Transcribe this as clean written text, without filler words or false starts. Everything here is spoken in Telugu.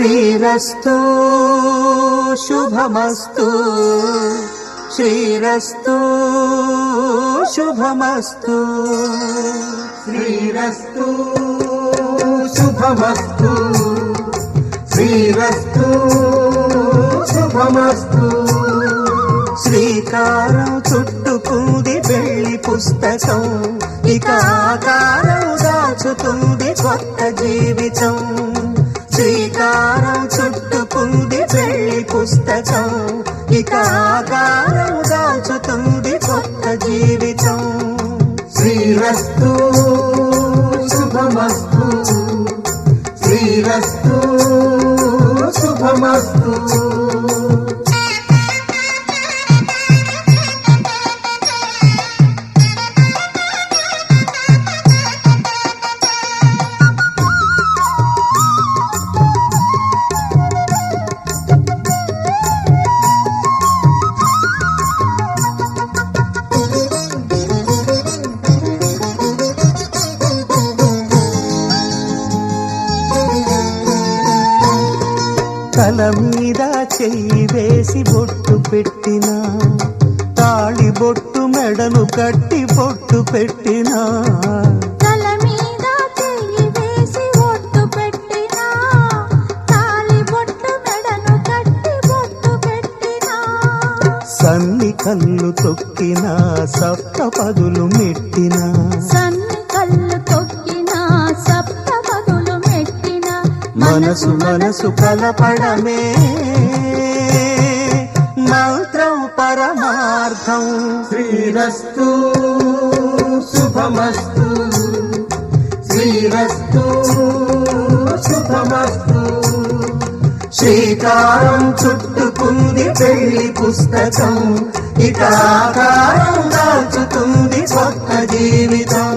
శ్రీరస్తు శుభమస్తు శ్రీరస్తు శుభమస్తు శ్రీరస్తు శుభమస్తు శ్రీరస్తు శుభమస్తు శ్రీకారం చుట్టుకుంది పెళ్లి పుస్తకం ఇక ఆకారం దాచుతుంది కొత్త జీవితం శ్రీకారం చుట్టుకుంది పెళ్లి పుస్తకం ఇక ఆకారం దాచుతుంది కొత్త జీవితం శ్రీరస్తు శుభమస్తు శ్రీరస్తు శుభమస్తు తల మీద చెయ్యి వేసి బొట్టు పెట్టినా తాళి బొట్టు మెడను కట్టి బొట్టు పెట్టినా తల మీద చెయ్యి వేసి బొట్టు పెట్టినా తాళి బొట్టు మెడను కట్టి బొట్టు పెట్టినా సన్ని కళ్ళు తొక్కినా సప్త పదులు మెట్టినా సన్ని కళ్ళు తొక్కినా సప్త పదులు మెట్టినా మనసు మనసు కలపడమే మంత్రం పరమార్థం శ్రీరస్తు శుభమస్తు శ్రీరస్తు శుభమస్తు శ్రీకారం చుట్టుకుంది పెళ్లి పుస్తకం ఇక ఆకారం దాచుతుంది కొత్త జీవితం